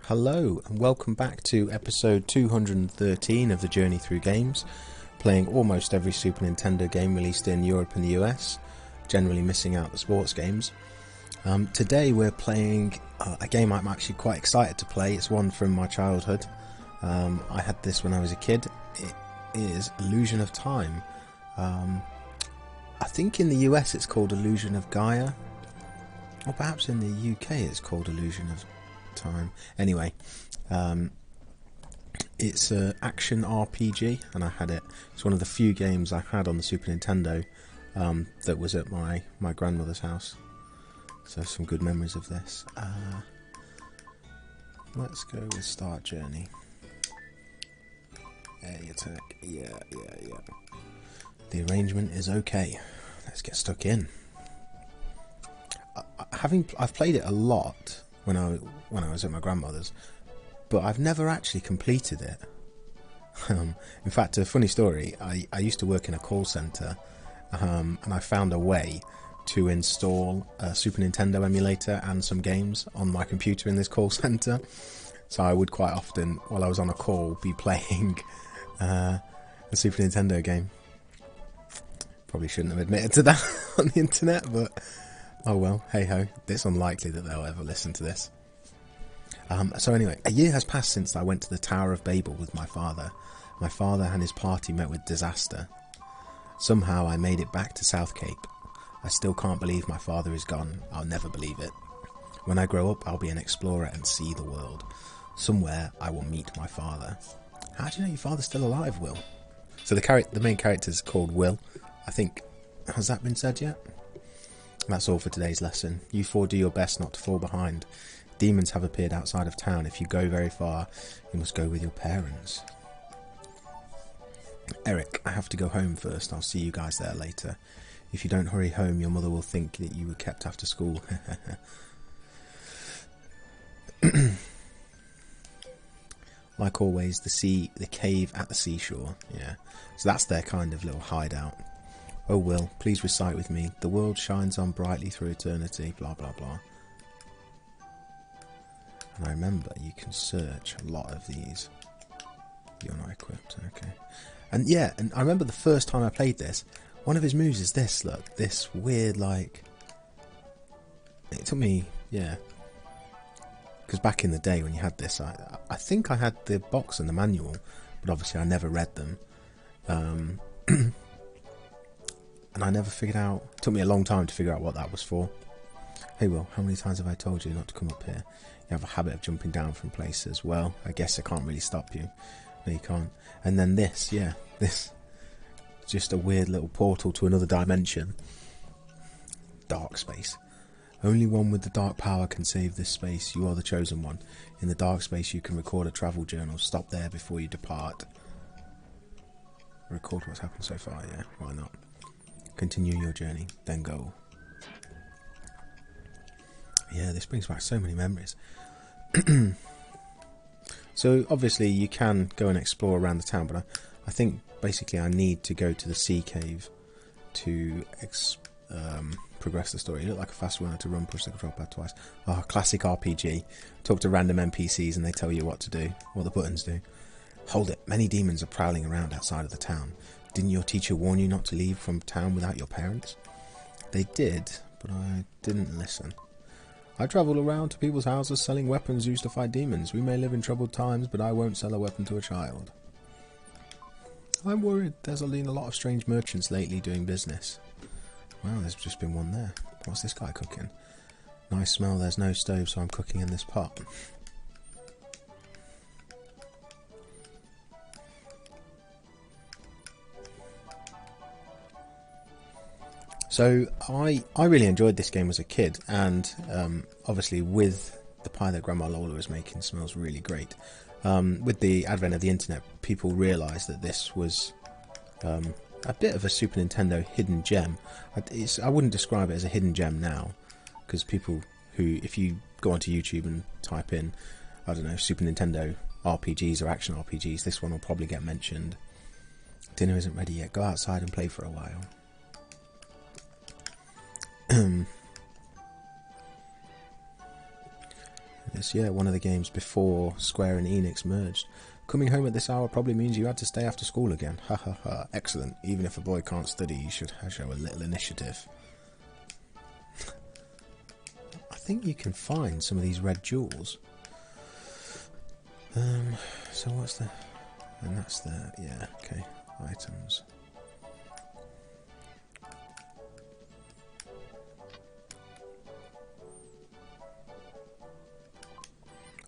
Hello and welcome back to episode 213 of the Journey Through Games, playing almost every Super Nintendo game released in Europe and the US, generally missing out the sports games. Today we're playing a game I'm actually quite excited to play. It's one from my childhood. I had this when I was a kid. It is Illusion of Time. I think in the US it's called Illusion of Gaia, or perhaps in the UK it's called Illusion of Time. Anyway, it's an action RPG, and I had it. It's one of the few games I had on the Super Nintendo that was at my grandmother's house. So some good memories of this. Let's go with Start Journey. A attack. Yeah. The arrangement is okay. Let's get stuck in. I've played it a lot when I was at my grandmother's, but I've never actually completed it. In fact, a funny story, I used to work in a call centre, and I found a way to install a Super Nintendo emulator and some games on my computer in this call centre. So I would quite often, while I was on a call, be playing a Super Nintendo game. Probably shouldn't have admitted to that on the internet, but oh well, hey ho, it's unlikely that they'll ever listen to this. So anyway, a year has passed since I went to the Tower of Babel with my father. My father and his party met with disaster. Somehow I made it back to South Cape. I still can't believe my father is gone. I'll never believe it. When I grow up, I'll be an explorer and see the world. Somewhere I will meet my father. How do you know your father's still alive, Will? So the main character is called Will. I think, has that been said yet? That's all for today's lesson. You four do your best not to fall behind. Demons have appeared outside of town. If you go very far, you must go with your parents. Eric, I have to go home first. I'll see you guys there later. If you don't hurry home, your mother will think that you were kept after school. Like always, the cave at the seashore. Yeah, so that's their kind of little hideout. Oh Will, please recite with me. The world shines on brightly through eternity, blah blah blah. And I remember you can search a lot of these. You're not equipped, okay. And yeah, and I remember the first time I played this, one of his moves is this, look, this weird, like, it took me, yeah, because back in the day when you had this, I think I had the box and the manual, but obviously I never read them. And I never figured out, it took me a long time to figure out what that was for. Hey Will, how many times have I told you not to come up here? You have a habit of jumping down from places. Well, I guess I can't really stop you. No, you can't. And then this, yeah, this, just a weird little portal to another dimension. Dark space. Only one with the dark power can save this space. You are the chosen one. In the dark space you can record a travel journal. Stop there before you depart. Record what's happened so far, yeah, why not? Continue your journey, then go. Yeah, this brings back so many memories. So obviously you can go and explore around the town, but I think basically I need to go to the sea cave to progress the story. You look like a fast runner to run, push the control pad twice. Oh, classic RPG. Talk to random NPCs and they tell you what to do, what the buttons do. Hold it, many demons are prowling around outside of the town. Didn't your teacher warn you not to leave from town without your parents? They did, but I didn't listen. I travel around to people's houses selling weapons used to fight demons. We may live in troubled times, but I won't sell a weapon to a child. I'm worried. There's been a lot of strange merchants lately doing business. Wow, there's just been one there. What's this guy cooking? Nice smell. There's no stove, so I'm cooking in this pot. So I really enjoyed this game as a kid, and obviously with the pie that Grandma Lola was making, smells really great. With the advent of the internet, people realised that this was a bit of a Super Nintendo hidden gem. I wouldn't describe it as a hidden gem now, because people who, if you go onto YouTube and type in, I don't know, Super Nintendo RPGs or action RPGs, this one will probably get mentioned. Dinner isn't ready yet. Go outside and play for a while. It's, yeah, one of the games before Square and Enix merged. Coming home at this hour probably means you had to stay after school again. Ha ha ha. Excellent. Even if a boy can't study, you should show a little initiative. I think you can find some of these red jewels. So what's the... And that's the... Yeah, okay. Items.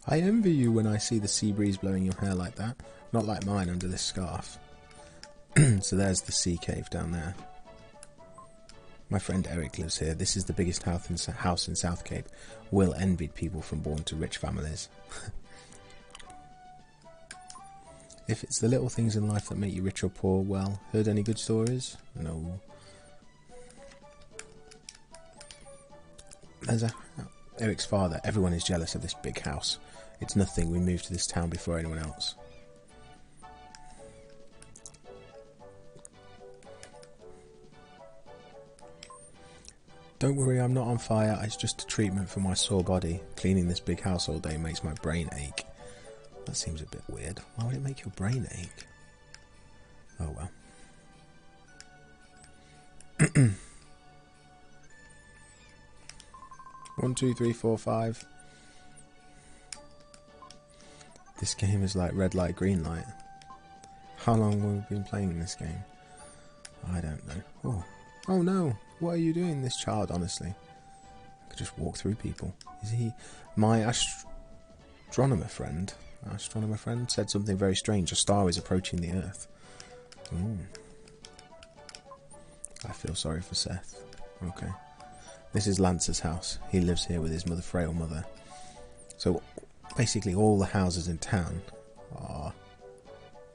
I envy you when I see the sea breeze blowing your hair like that. Not like mine under this scarf. So there's the sea cave down there. My friend Eric lives here. This is the biggest house in South Cape. Will envied people from born to rich families. If it's the little things in life that make you rich or poor, well, heard any good stories? No. There's Eric's father. Everyone is jealous of this big house. It's nothing. We moved to this town before anyone else. Don't worry, I'm not on fire. It's just a treatment for my sore body. Cleaning this big house all day makes my brain ache. That seems a bit weird. Why would it make your brain ache? Oh well. 1, 2, 3, 4, 5. This game is like red light, green light. How long have we been playing this game? I don't know. Oh no! What are you doing, this child? Honestly, I could just walk through people. Is he my astronomer friend? Astronomer friend said something very strange. A star is approaching the Earth. Ooh. I feel sorry for Seth. Okay. This is Lance's house. He lives here with his frail mother. So basically all the houses in town are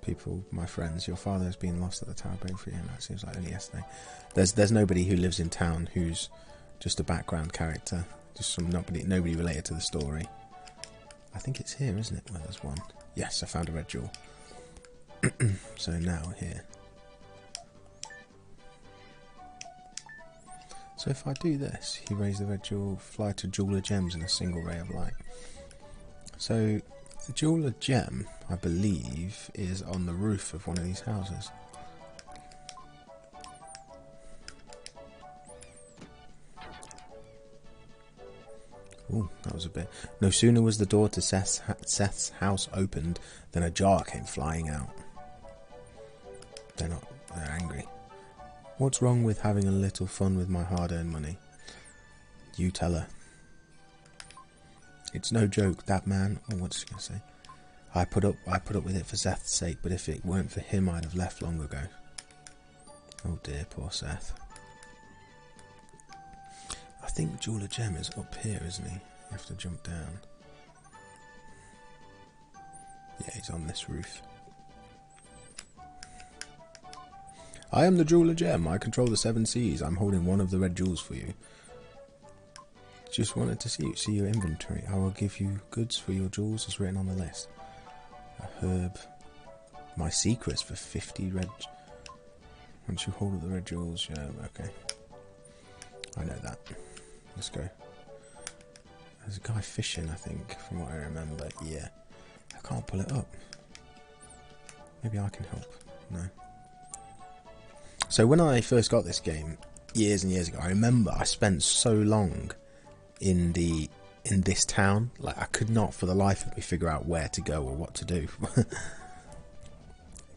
people, my friends. Your father has been lost at the Tower Bay for you, and that seems like only yesterday. There's nobody who lives in town who's just a background character. Just nobody related to the story. I think it's here, isn't it, where there's one? Yes, I found a red jewel. So now here. So if I do this, you raise the red jewel, fly to jeweler gems in a single ray of light. So the jeweler gem, I believe, is on the roof of one of these houses. Ooh, that was a bit... No sooner was the door to Seth's house opened than a jar came flying out. They're angry. What's wrong with having a little fun with my hard-earned money? You tell her. It's no joke, that man... Oh, what's she going to say? I put up with it for Seth's sake, but if it weren't for him, I'd have left long ago. Oh dear, poor Seth. I think Jeweler Gem is up here, isn't he? You have to jump down. Yeah, he's on this roof. I am the Jeweler Gem. I control the 7 seas. I'm holding one of the red jewels for you. Just wanted to see your inventory. I will give you goods for your jewels as written on the list. A herb. My secrets for 50 red... Once you hold up the red jewels, yeah, okay. I know that. Let's go. There's a guy fishing, I think, from what I remember. Yeah. I can't pull it up. Maybe I can help. No. So when I first got this game, years and years ago, I remember I spent so long in this town. Like, I could not for the life of me figure out where to go or what to do.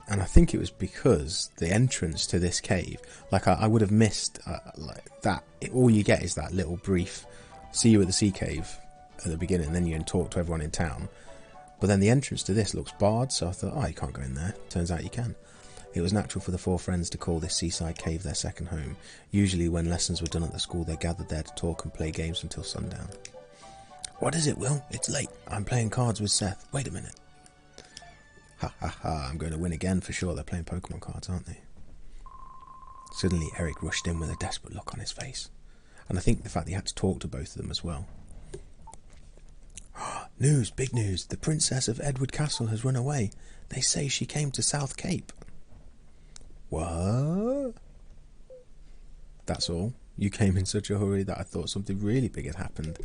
And I think it was because the entrance to this cave, like I would have missed like that. All you get is that little brief see you at the sea cave at the beginning, then you can talk to everyone in town. But then the entrance to this looks barred, so I thought, oh, you can't go in there. Turns out you can. It was natural for the 4 friends to call this seaside cave their second home. Usually when lessons were done at the school, they gathered there to talk and play games until sundown. What is it, Will? It's late. I'm playing cards with Seth. Wait a minute. Ha ha ha, I'm going to win again for sure. They're playing Pokemon cards, aren't they? Suddenly Eric rushed in with a desperate look on his face. And I think the fact that he had to talk to both of them as well. News, big news. The Princess of Edward Castle has run away. They say she came to South Cape. What? That's all? You came in such a hurry that I thought something really big had happened.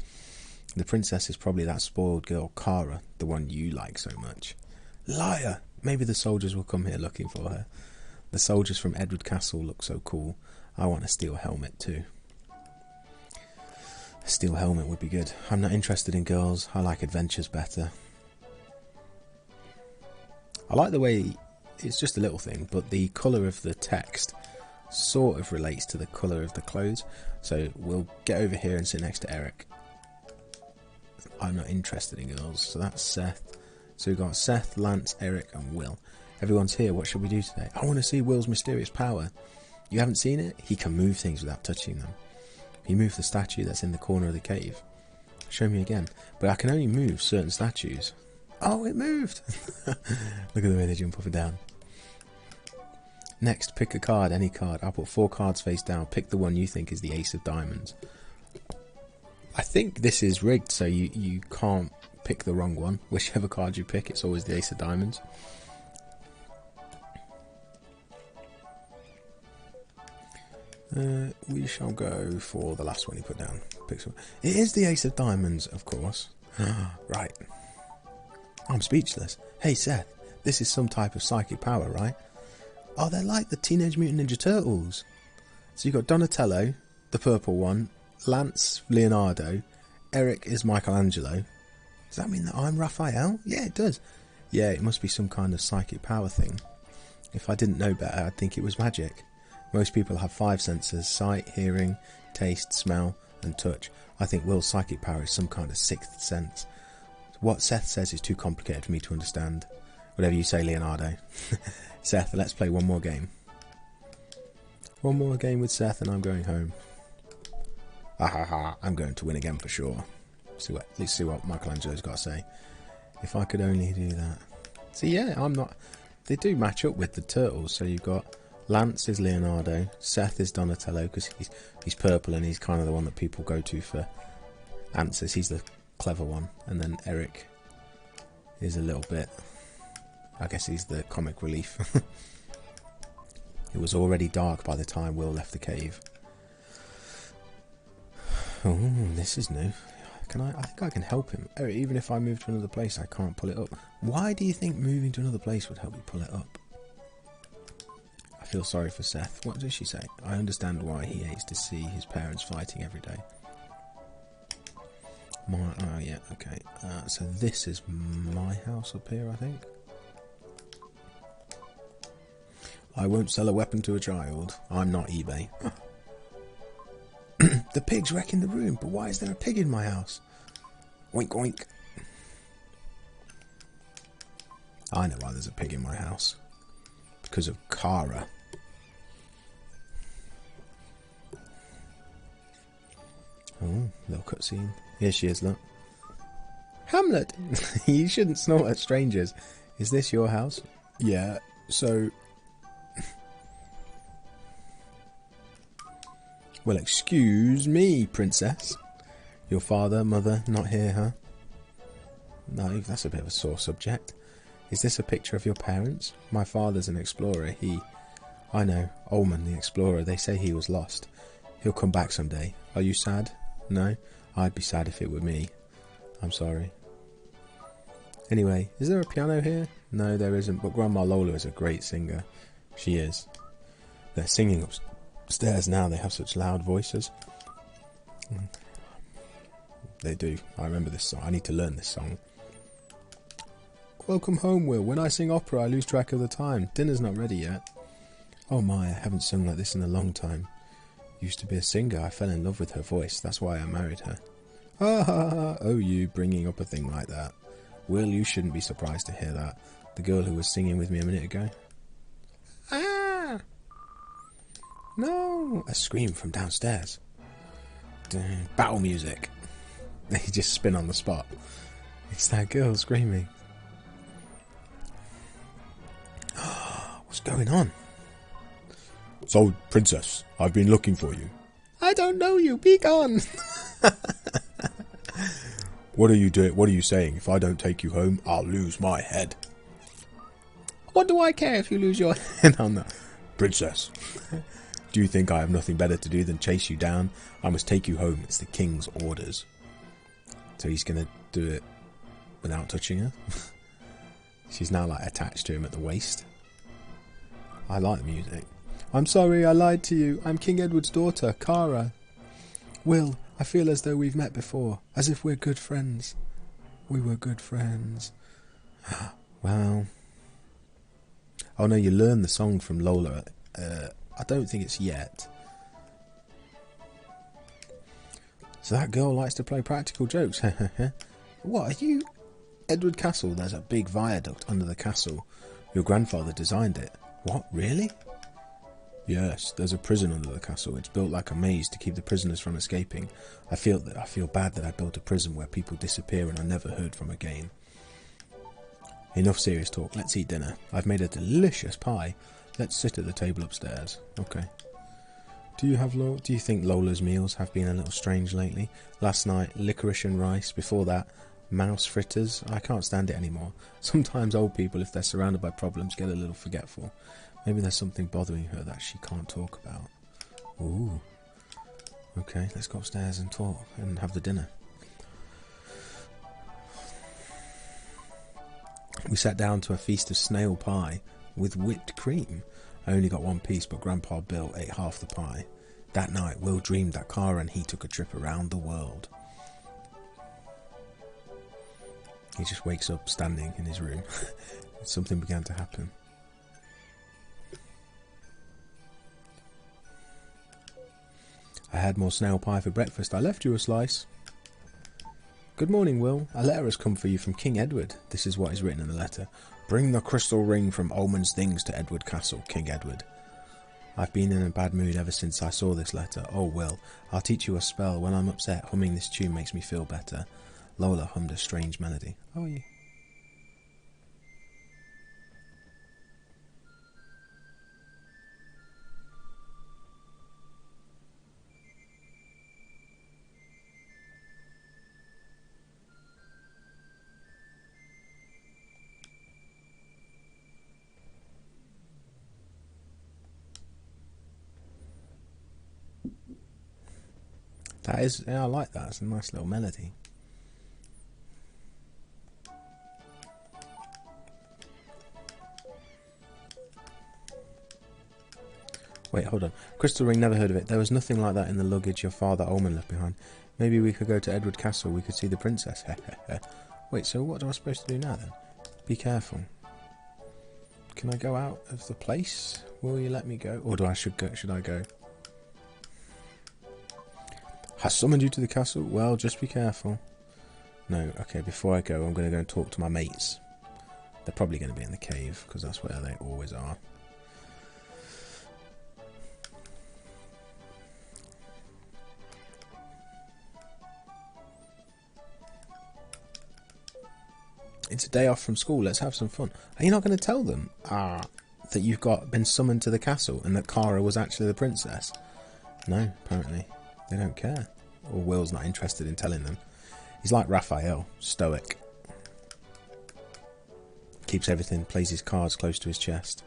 The princess is probably that spoiled girl, Cara, the one you like so much. Liar! Maybe the soldiers will come here looking for her. The soldiers from Edward Castle look so cool. I want a steel helmet too. A steel helmet would be good. I'm not interested in girls. I like adventures better. I like the way, it's just a little thing, but the colour of the text sort of relates to the colour of the clothes. So we'll get over here and sit next to Eric. I'm not interested in girls. So that's Seth. So we've got Seth, Lance, Eric and Will. Everyone's here. What should we do today? I want to see Will's mysterious power. You haven't seen it? He can move things without touching them. He moved the statue that's in the corner of the cave. Show me again. But I can only move certain statues. Oh, it moved! Look at the way they jump up and down. Next, pick a card, any card. I'll put 4 cards face down. Pick the one you think is the ace of diamonds. I think this is rigged, so you can't pick the wrong one. Whichever card you pick, it's always the ace of diamonds. We shall go for the last one you put down. Pick some. It is the ace of diamonds, of course. Right. I'm speechless. Hey Seth, this is some type of psychic power, right? Oh, they're like the Teenage Mutant Ninja Turtles. So you've got Donatello, the purple one, Lance, Leonardo, Eric is Michelangelo. Does that mean that I'm Raphael? Yeah, it does. Yeah, it must be some kind of psychic power thing. If I didn't know better, I'd think it was magic. Most people have 5 senses: sight, hearing, taste, smell and touch. I think Will's psychic power is some kind of 6th sense. What Seth says is too complicated for me to understand. Whatever you say, Leonardo. Seth, let's play one more game. One more game with Seth and I'm going home. I'm going to win again for sure. Let's see what Michelangelo's got to say. If I could only do that. See, yeah, I'm not... They do match up with the turtles. So you've got Lance is Leonardo. Seth is Donatello because he's purple and he's kind of the one that people go to for answers. He's the clever one. And then Eric is a little bit... I guess he's the comic relief. It was already dark by the time Will left the cave. Oh, this is new. I think I can help him. Oh, even if I move to another place, I can't pull it up. Why do you think moving to another place would help you pull it up? I feel sorry for Seth. What does she say? I understand why he hates to see his parents fighting every day. Oh, yeah, okay. So this is my house up here, I think. I won't sell a weapon to a child. I'm not eBay. The pig's wrecking the room, but why is there a pig in my house? Oink oink. I know why there's a pig in my house. Because of Cara. Oh, little cutscene. Here she is, look. Hamlet! You shouldn't snort at strangers. Is this your house? Yeah, so... Well, excuse me, princess. Your father, mother, not here, huh? No, that's a bit of a sore subject. Is this a picture of your parents? My father's an explorer. I know, Ullman the explorer. They say he was lost. He'll come back someday. Are you sad? No? I'd be sad if it were me. I'm sorry. Anyway, is there a piano here? No, there isn't, but Grandma Lola is a great singer. She is. They're singing upstairs now. They have such loud voices. They do. I remember this song. I need to learn this song. Welcome home, Will. When I sing opera, I lose track of the time. Dinner's not ready yet. Oh my, I haven't sung like this in a long time. Used to be a singer. I fell in love with her voice. That's why I married her. Ha ha ha. Oh, you bringing up a thing like that. Will, you shouldn't be surprised to hear that. The girl who was singing with me a minute ago. Ah! No! A scream from downstairs. Battle music. They just spin on the spot. It's that girl screaming. What's going on? So, princess, I've been looking for you. I don't know you. Be gone. What are you doing? What are you saying? If I don't take you home, I'll lose my head. What do I care if you lose your head? I'm not. Princess, do you think I have nothing better to do than chase you down? I must take you home. It's the king's orders. So he's going to do it without touching her. She's now like attached to him at the waist. I like the music. I'm sorry, I lied to you. I'm King Edward's daughter, Cara. Will, I feel as though we've met before, as if we're good friends. We were good friends. Wow. Oh no, you learn the song from Lola. I don't think it's yet. So that girl likes to play practical jokes. What, are you... Edward Castle, there's a big viaduct under the castle. Your grandfather designed it. What, really? Yes, there's a prison under the castle. It's built like a maze to keep the prisoners from escaping. I feel bad that I built a prison where people disappear and are never heard from again. Enough serious talk. Let's eat dinner. I've made a delicious pie. Let's sit at the table upstairs. Okay. Do you think Lola's meals have been a little strange lately? Last night, licorice and rice. Before that, mouse fritters. I can't stand it anymore. Sometimes old people, if they're surrounded by problems, get a little forgetful. Maybe there's something bothering her that she can't talk about. Ooh. Okay, let's go upstairs and talk and have the dinner. We sat down to a feast of snail pie with whipped cream. I only got one piece, but Grandpa Bill ate half the pie. That night, Will dreamed that Cara and he took a trip around the world. He just wakes up standing in his room. Something began to happen. I had more snail pie for breakfast. I left you a slice. Good morning, Will. A letter has come for you from King Edward. This is what is written in the letter. Bring the crystal ring from Omen's Things to Edward Castle, King Edward. I've been in a bad mood ever since I saw this letter. Oh, Will, I'll teach you a spell. When I'm upset, humming this tune makes me feel better. Lola hummed a strange melody. How are you? That is, yeah, I like that. It's a nice little melody. Wait, hold on. Crystal ring, never heard of it. There was nothing like that in the luggage your father Omen left behind. Maybe we could go to Edward Castle. We could see the princess. Wait, so what am I supposed to do now then? Be careful. Can I go out of the place? Will you let me go? Or should I go? I summoned you to the castle? Well, just be careful. No, okay, before I go, I'm going to go and talk to my mates. They're probably going to be in the cave, because that's where they always are. It's a day off from school, let's have some fun. Are you not going to tell them that you've been summoned to the castle and that Cara was actually the princess? No, apparently. They don't care. Or Will's not interested in telling them. He's like Raphael, stoic. Keeps everything, plays his cards close to his chest.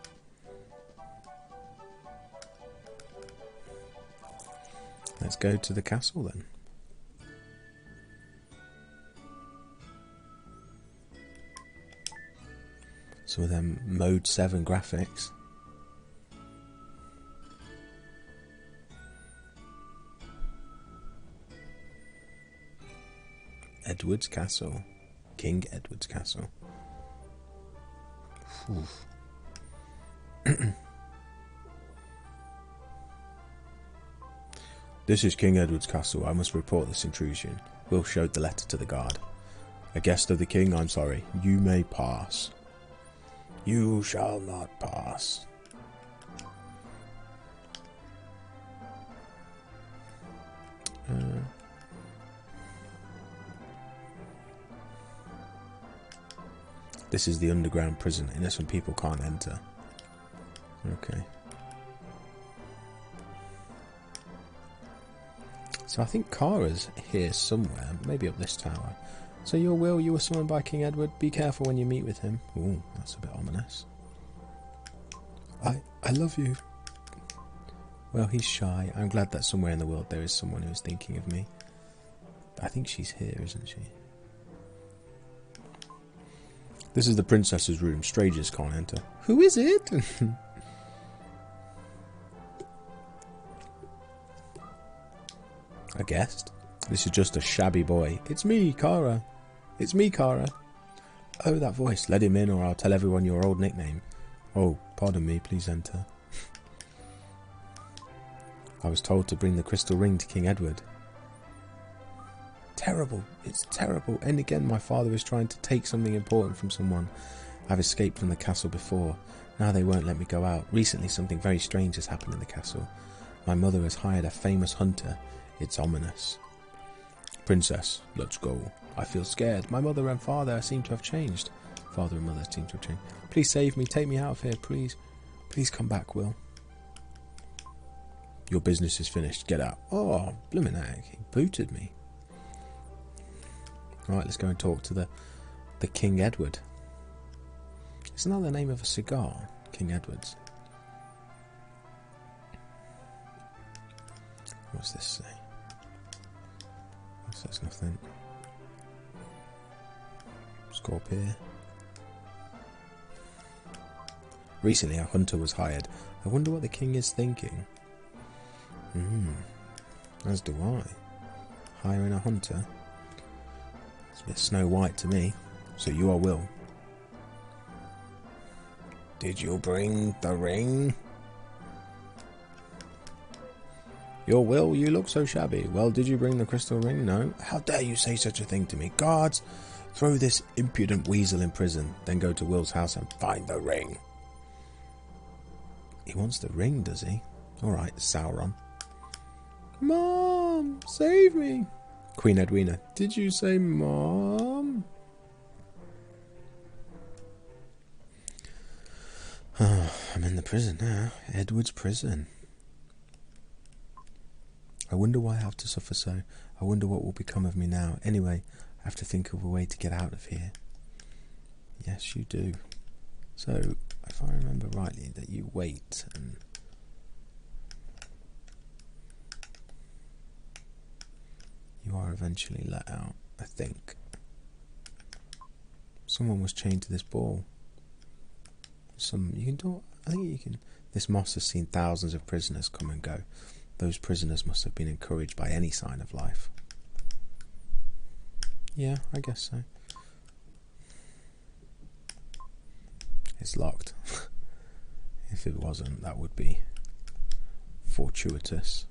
Let's go to the castle then. Some of them Mode 7 graphics. Edward's Castle. King Edward's Castle. This is King Edward's Castle. I must report this intrusion. Will showed the letter to the guard. A guest of the king, I'm sorry. You may pass. You shall not pass. This is the underground prison. Innocent people can't enter. Okay. So I think Cara's here somewhere. Maybe up this tower. So your Will, you were summoned by King Edward. Be careful when you meet with him. Ooh, that's a bit ominous. I love you. Well, he's shy. I'm glad that somewhere in the world there is someone who's thinking of me. I think she's here, isn't she? This is the princess's room. Strangers can't enter. Who is it? A guest? This is just a shabby boy. It's me, Kara. It's me, Kara. Oh, that voice. Let him in or I'll tell everyone your old nickname. Oh, pardon me. Please enter. I was told to bring the crystal ring to King Edward. Terrible. It's terrible. And again, my father is trying to take something important from someone. I've escaped from the castle before. Now they won't let me go out. Recently, something very strange has happened in the castle. My mother has hired a famous hunter. It's ominous. Princess, let's go. I feel scared. My mother and father seem to have changed. Father and mother seem to have changed. Please save me. Take me out of here, please. Please come back, Will. Your business is finished. Get out. Oh, blimmin' heck. He booted me. Alright, let's go and talk to the King Edward. Isn't that the name of a cigar? King Edward's. What's this say? It says nothing. Scorpion. Recently a hunter was hired. I wonder what the king is thinking. As do I. Hiring a hunter. It's a bit Snow White to me. So you are Will. Did you bring the ring? You're Will, you look so shabby. Well, did you bring the crystal ring? No. How dare you say such a thing to me? Guards, throw this impudent weasel in prison. Then go to Will's house and find the ring. He wants the ring, does he? Alright, Sauron. Mom, save me. Queen Edwina, did you say Mom? I'm in the prison now. Edward's prison. I wonder why I have to suffer so. I wonder what will become of me now. Anyway, I have to think of a way to get out of here. Yes, you do. So, if I remember rightly, that you wait and... you are eventually let out, I think. Someone was chained to this ball. You can do... I think you can... This moss has seen thousands of prisoners come and go. Those prisoners must have been encouraged by any sign of life. Yeah, I guess so. It's locked. If it wasn't, that would be fortuitous.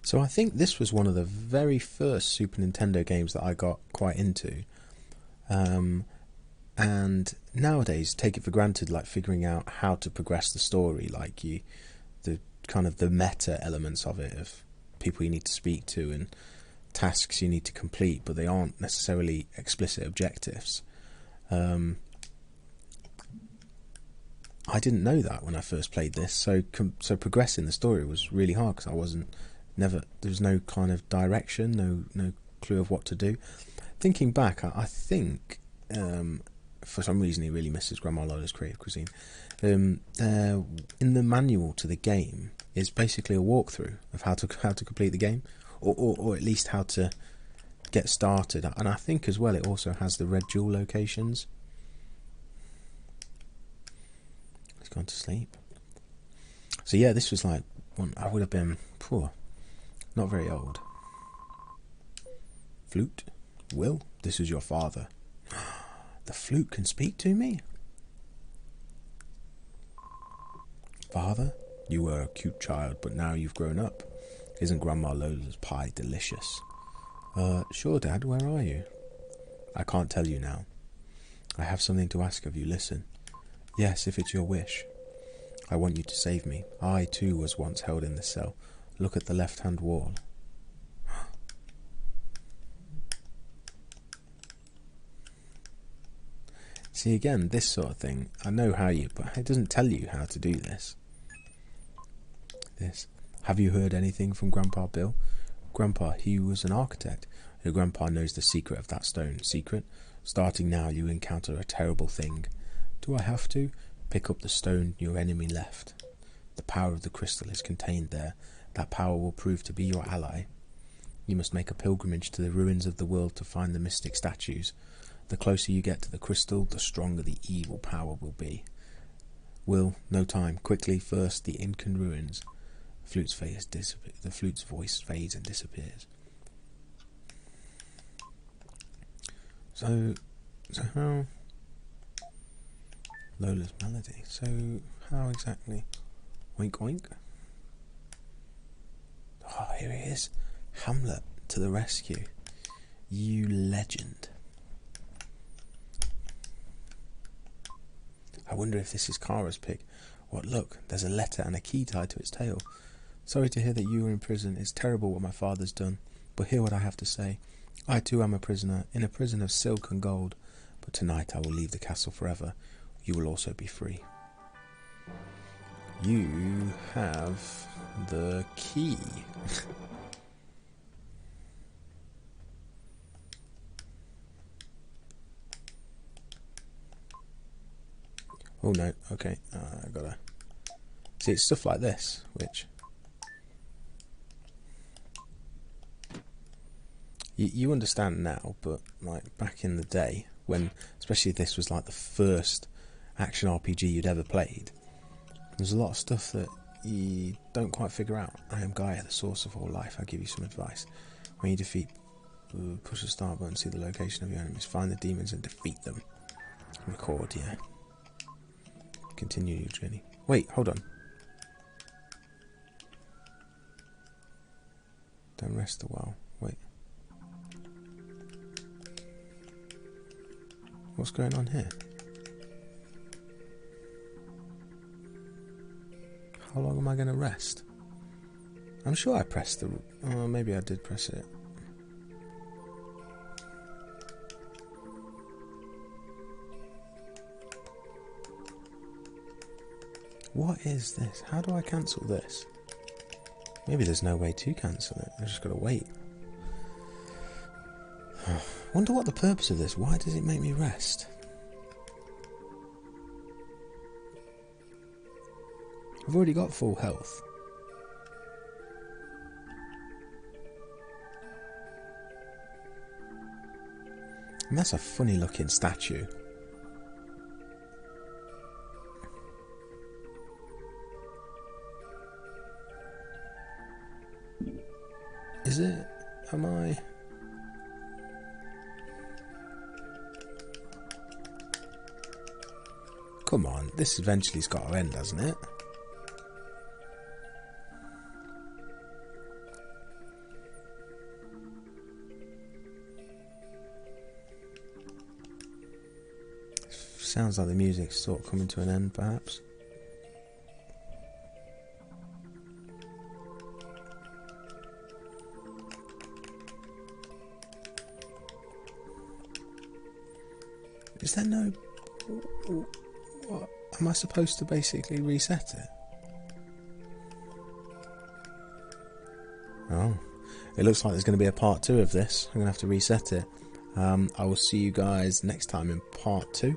So I think this was one of the very first Super Nintendo games that I got quite into. And nowadays take it for granted, like figuring out how to progress the story, like the kind of the meta elements of it, of people you need to speak to and tasks you need to complete, but they aren't necessarily explicit objectives. I didn't know that when I first played this, so progressing the story was really hard because there was no kind of direction, no clue of what to do. Thinking back, I think for some reason he really misses Grandma Lola's Creative Cuisine. In the manual to the game is basically a walkthrough of how to complete the game, or at least how to get started. And I think as well it also has the red jewel locations. He's gone to sleep. So yeah, this was like I would have been poor. Not very old. Flute? Will, this is your father. The flute can speak to me? Father, you were a cute child, but now you've grown up. Isn't Grandma Lola's pie delicious? Sure, Dad, where are you? I can't tell you now. I have something to ask of you, listen. Yes, if it's your wish. I want you to save me. I, too, was once held in this cell. Look at the left-hand wall. See, again, this sort of thing, I know how but it doesn't tell you how to do this. Have you heard anything from Grandpa Bill? Grandpa, he was an architect. Your grandpa knows the secret of that stone. Secret? Starting now, you encounter a terrible thing. Do I have to? Pick up the stone your enemy left. The power of the crystal is contained there. That power will prove to be your ally. You must make a pilgrimage to the ruins of the world to find the mystic statues. The closer you get to the crystal, the stronger the evil power will be. Will, no time, quickly, first the Incan ruins. The flute's voice fades and disappears. So how... Lola's melody. So, how exactly? Oink oink. Oh, here he is. Hamlet to the rescue. You legend. I wonder if this is Kara's pig. What, look, there's a letter and a key tied to its tail. Sorry to hear that you are in prison. It's terrible what my father's done. But hear what I have to say. I too am a prisoner, in a prison of silk and gold. But tonight I will leave the castle forever. You will also be free. You have the key. Oh no, okay, I gotta... See, it's stuff like this, which... You understand now, but like back in the day, when, especially if this was like the first action RPG you'd ever played, there's a lot of stuff that you don't quite figure out. I am Gaia, the source of all life. I'll give you some advice. When you defeat, push the start button, see the location of your enemies, find the demons and defeat them. Record, yeah. Continue your journey. Wait, hold on. Don't rest a while. Wait. What's going on here? How long am I going to rest? I'm sure I pressed the... Oh, maybe I did press it. What is this? How do I cancel this? Maybe there's no way to cancel it. I've just got to wait. Wonder what the purpose of this. Why does it make me rest? I've already got full health. And that's a funny looking statue. Is it? Am I? Come on, this eventually's got to end, hasn't it? Sounds like the music's sort of coming to an end, perhaps. Is there no... What? Am I supposed to basically reset it? Oh. It looks like there's going to be a part 2 of this. I'm going to have to reset it. I will see you guys next time in part 2.